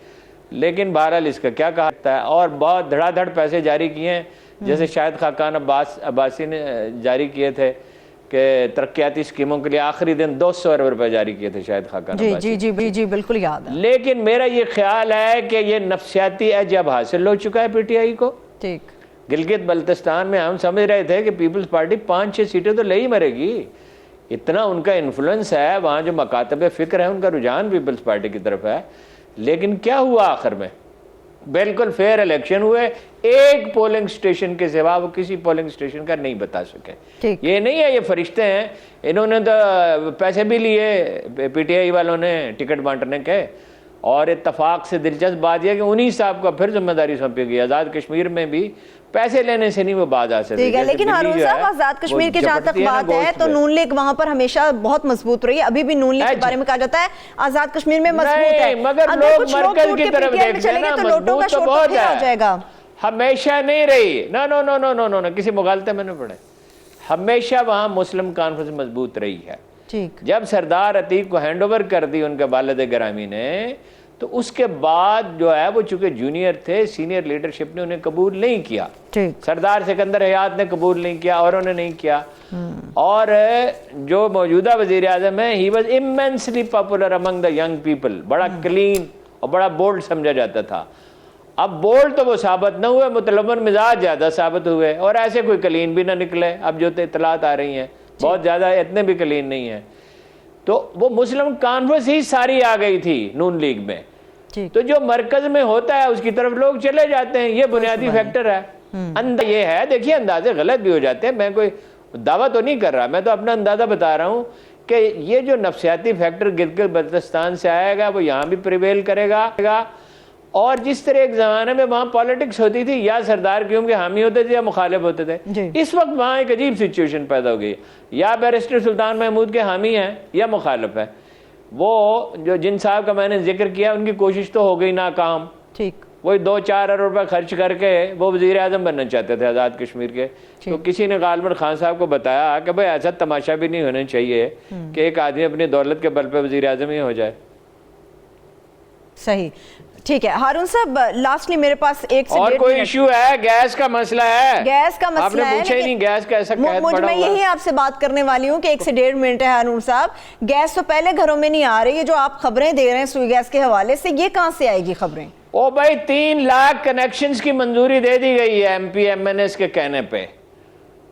लेकिन बहरहाल इसका क्या कहा जाता है। और बहुत धड़ाधड़ पैसे जारी किए हैं, जैसे शाहिद खाकान अब्बासी ने जारी किए थे कि तरक्याती स्कीमों के लिए आखिरी दिन 200 अरब रुपए जारी किए थे शाहिद खाकान अब्बासी। जी बिल्कुल याद है। लेकिन मेरा ये ख्याल है कि ये नफसियाती एज अब हासिल हो चुका है PTI को। ठीक, गिलगित बल्तिस्तान में हम समझ रहे थे कि पीपल्स पार्टी 5-6 सीटें तो ले ही मरेगी, इतना उनका इन्फ्लुएंस है वहाँ, जो मकातब फ़िक्र है उनका रुझान पीपल्स पार्टी की तरफ है। लेकिन क्या हुआ आखिर में? बिल्कुल फेयर इलेक्शन हुए, एक पोलिंग स्टेशन के सिवा वो किसी पोलिंग स्टेशन का नहीं बता सके। ये नहीं है ये फरिश्ते हैं, इन्होंने तो पैसे भी लिए PTI वालों ने टिकट बांटने के, और इत्तफाक से दिलचस्प बात यह कि उन्हीं साहब को फिर जिम्मेदारी सौंपी गई। आज़ाद कश्मीर में भी पैसे लेने से नहीं वो बात आ सकती। ठीक है, लेकिन हारून साहब, आजाद कश्मीर की जहां तक बात है तो नून लीग वहां पर हमेशा बहुत मजबूत रही है, अभी भी नून लीग के बारे में कहा जाता है आजाद कश्मीर में मजबूत है, मगर लोग मरकज की तरफ देखते हैं ना, मजबूत तो बहुत है, हमेशा नहीं रही। No no no no no no no किसी मुगालते में नहीं पड़े, हमेशा वहां मुस्लिम कॉन्फ्रेंस मजबूत रही है। ठीक, जब सरदार अतीक को हैंड ओवर कर दी उनके वालिद गिरामी ने, तो उसके बाद जो है वो चूंकि जूनियर थे, सीनियर लीडरशिप ने उन्हें कबूल नहीं किया। सरदार सिकंदर हयात ने कबूल नहीं किया, और उन्होंने नहीं किया। और जो मौजूदा वजीर आजम है, he was immensely popular among the young people, बड़ा क्लीन और बड़ा बोल्ड समझा जाता था। अब बोल्ड तो वो साबित न हुए, मुतलबन मिजाज ज्यादा साबित हुए, और ऐसे कोई क्लीन भी ना निकले। अब जो इतलात आ रही हैं बहुत ज्यादा, इतने भी क्लीन नहीं है। तो वो मुस्लिम कॉन्फ्रेंस ही सारी आ गई थी नून लीग में। तो जो मरकज में होता है उसकी तरफ लोग चले जाते हैं, ये बुनियादी फैक्टर है। ये है, देखिए अंदाजे गलत भी हो जाते हैं, मैं कोई दावा तो नहीं कर रहा, मैं तो अपना अंदाजा बता रहा हूँ कि ये जो नफसियाती फैक्टर गिलगित बल्तिस्तान से आएगा वो यहाँ भी प्रिवेल करेगा। और जिस तरह एक जमाने में वहाँ पॉलिटिक्स होती थी, या सरदार क्यों के हामी होते थे या मुखालिफ होते थे, इस वक्त वहाँ एक अजीब सिचुएशन पैदा हो गई, या बैरिस्टर सुल्तान महमूद के हामी हैं या मुखालिफ है। वो जो जिन साहब का मैंने जिक्र किया उनकी कोशिश तो हो गई नाकाम, ठीक, वही 2-4 अरब रुपये खर्च करके वो वज़ीर आज़म बनना चाहते थे आज़ाद कश्मीर के। तो किसी ने गालिबन खान साहब को बताया कि भाई ऐसा तमाशा भी नहीं होना चाहिए कि एक आदमी अपनी दौलत के बल पे वज़ीर आज़म ही हो जाए। सही, ठीक है हारून साहब, लास्टली मेरे पास एक से और कोई इशू है? गैस का मसला है, गैस का मसला आपने पूछा ही नहीं गैस का ऐसा कहत पड़ा मैं यही आपसे बात करने वाली हूँ कि 1 से 1.5 मिनट है हारून साहब। गैस तो पहले घरों में नहीं आ रही है, जो आप खबरें दे रहे हैं सुई गैस के हवाले से, ये कहाँ से आएगी खबरें? ओ भाई 3 लाख कनेक्शंस की मंजूरी दे दी गई है MP MNS के कहने पे,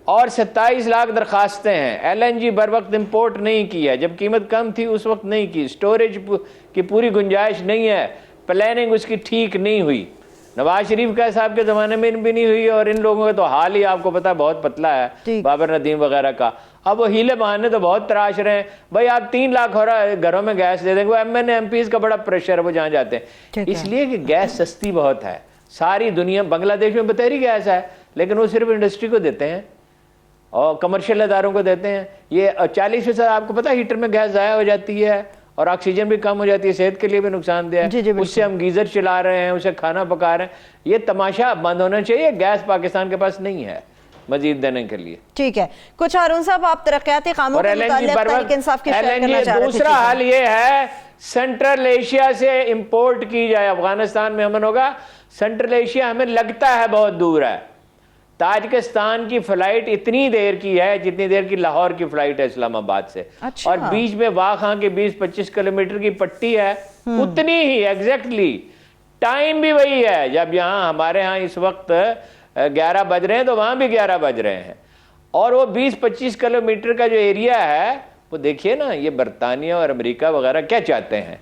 और 27 लाख दरखास्तें हैं। LNG बर वक्त इम्पोर्ट नहीं की है, जब कीमत कम थी उस वक्त नहीं की। स्टोरेज की पूरी गुंजाइश नहीं है, प्लानिंग उसकी ठीक नहीं हुई। नवाज शरीफ का साहब के ज़माने में भी नहीं हुई, और इन लोगों का तो हाल ही आपको पता है बहुत पतला है, बाबर नदीम वगैरह का। अब वो हीले बहाने तो बहुत तराश रहे हैं। भाई आप 3 लाख घरों में गैस दे देंगे, वो MNA MPs का बड़ा प्रेशर है, वो जहाँ जाते हैं। इसलिए कि गैस सस्ती बहुत है। सारी दुनिया, बांग्लादेश में बतेरी गैस है, लेकिन वो सिर्फ इंडस्ट्री को देते हैं और कमर्शियल अदारों को देते हैं। ये 40% आपको पता है हीटर में गैस ज़ाया हो जाती है और ऑक्सीजन भी कम हो जाती है, सेहत के लिए भी नुकसानदेह है। उससे हम गीजर चला रहे हैं, उसे खाना पका रहे हैं। ये तमाशा बंद होना चाहिए। गैस पाकिस्तान के पास नहीं है मजीद देने के लिए। ठीक है, कुछ हारून साहब आप तरक्याती कामों के मुताल्लिक तहरीक इंसाफ की शेयर करना चाह रहे थे। दूसरा हाल ये है, सेंट्रल एशिया से इंपोर्ट की जाए। अफगानिस्तान में अमन होगा, सेंट्रल एशिया हमें लगता है बहुत दूर है। ताजिकिस्तान की फ्लाइट इतनी देर की है जितनी देर की लाहौर की फ्लाइट है इस्लामाबाद से। अच्छा। और बीच में वाखा की 20-25 किलोमीटर की पट्टी है, उतनी ही एग्जैक्टली। टाइम भी वही है, जब यहाँ हमारे यहाँ इस वक्त 11 बज रहे हैं तो वहाँ भी 11 बज रहे हैं। और वो 20-25 किलोमीटर का जो एरिया है, वो देखिए ना, ये बरतानिया और अमेरिका वगैरह क्या चाहते हैं,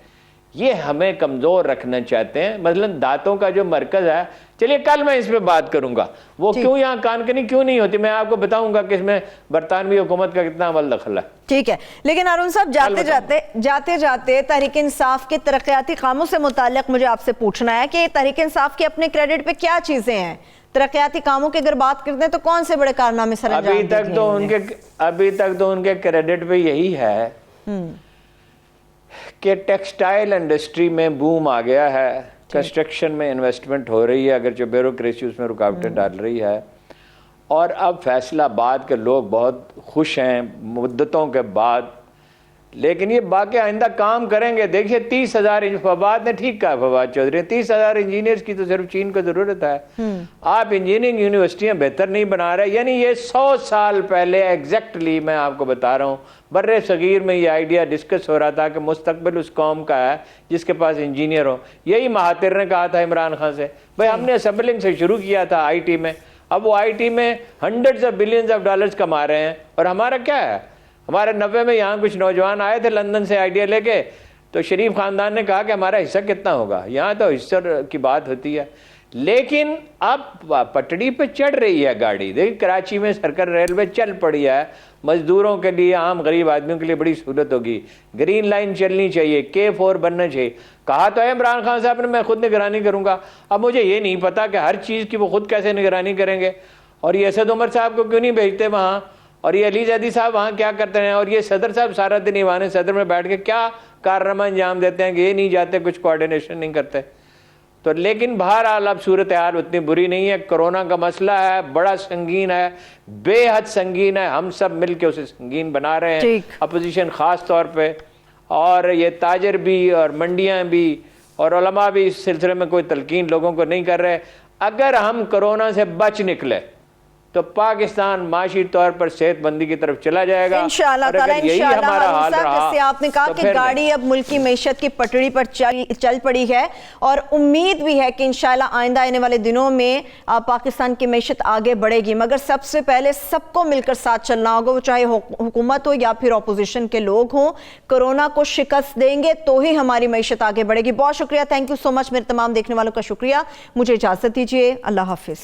ये हमें कमजोर रखना चाहते हैं। मतलब दांतों का जो मरकज है, चलिए कल मैं इस पे बात करूंगा, वो क्यों यहाँ कानकनी क्यों नहीं होती, मैं आपको बताऊंगा कि इसमें बरतानवी हुकूमत का कितना अमल दखल है। ठीक है, लेकिन हारून साहब जाते जाते तहरीक इंसाफ के तरक्याती कामों से मुताल्लिक मुझे आपसे पूछना है कि तहरीक इंसाफ के अपने क्रेडिट पे क्या चीजें हैं? तरक्याती कामों की अगर बात करते हैं तो कौन से बड़े कारनामे सर अंजाम दिए? अभी तक तो उनके क्रेडिट पे यही है कि टेक्सटाइल इंडस्ट्री में बूम आ गया है, कंस्ट्रक्शन में इन्वेस्टमेंट हो रही है, अगर जो ब्यूरोक्रेसी उसमें रुकावटें डाल रही है। और अब फैसलाबाद के लोग बहुत खुश हैं मुद्दतों के बाद, लेकिन ये बाकी आइंदा काम करेंगे। देखिए 30,000 फवाद ने ठीक कहा, फवाद चौधरी, 30,000 इंजीनियर्स की तो सिर्फ चीन को जरूरत है। आप इंजीनियरिंग यूनिवर्सिटियां बेहतर नहीं बना रहे। यानी ये 100 साल पहले एग्जैक्टली मैं आपको बता रहा हूँ, बर्रे सगीर में ये आइडिया डिस्कस हो रहा था कि मुस्तकबिल उस कौम का है जिसके पास इंजीनियर हो। यही महातिर ने कहा था इमरान खान से, भाई हमने असेंबलिंग से शुरू किया था IT में, अब वो IT में hundreds of billions of dollars कमा रहे हैं। और हमारा क्या है, हमारे 90 में यहाँ कुछ नौजवान आए थे लंदन से आइडिया लेके, तो शरीफ खानदान ने कहा कि हमारा हिस्सा कितना होगा। यहाँ तो हिस्सा की बात होती है, लेकिन अब पटड़ी पे चढ़ रही है गाड़ी। देखिए कराची में सरकार रेलवे चल पड़ी है, मजदूरों के लिए, आम गरीब आदमियों के लिए बड़ी सहूलत होगी। ग्रीन लाइन चलनी चाहिए, K4 बनना चाहिए। कहा तो है इमरान खान साहब ने मैं खुद निगरानी करूंगा। अब मुझे ये नहीं पता कि हर चीज़ की वो खुद कैसे निगरानी करेंगे, और ये असद उमर साहब को क्यों नहीं भेजते वहाँ, और ये अली जैदी साहब वहाँ क्या करते हैं, और ये सदर साहब सारा दिन ईवान सदर में बैठ के क्या कारनामा अंजाम देते हैं कि ये नहीं जाते, कुछ कोऑर्डिनेशन नहीं करते। तो लेकिन बहरहाल अब सूरत हाल उतनी बुरी नहीं है। कोरोना का मसला है, बड़ा संगीन है, बेहद संगीन है। हम सब मिल के उसे संगीन बना रहे हैं, अपोजिशन खास तौर पे, और ये ताजर भी और मंडियां भी और उलमा भी इस सिलसिले में कोई तलकीन लोगों को नहीं कर रहे। अगर हम कोरोना से बच निकले तो पाकिस्तान माशी तौर पर सेहतमंदी की तरफ चला जाएगा इंशाअल्लाह ताला। जैसे आपने कहा कि गाड़ी अब मुल्क की मैशत की पटड़ी पर चल पड़ी है, और उम्मीद भी है कि इंशाअल्लाह आइंदा आने वाले दिनों में पाकिस्तान की मैशत आगे बढ़ेगी। मगर सबसे पहले सबको मिलकर साथ चलना होगा, वो चाहे हुकूमत हो या फिर अपोजिशन के लोग हों। कोरोना को शिकस्त देंगे तो ही हमारी मैशत आगे बढ़ेगी। बहुत शुक्रिया, थैंक यू सो मच। मेरे तमाम देखने वालों का शुक्रिया। मुझे इजाजत दीजिए, अल्लाह हाफिज।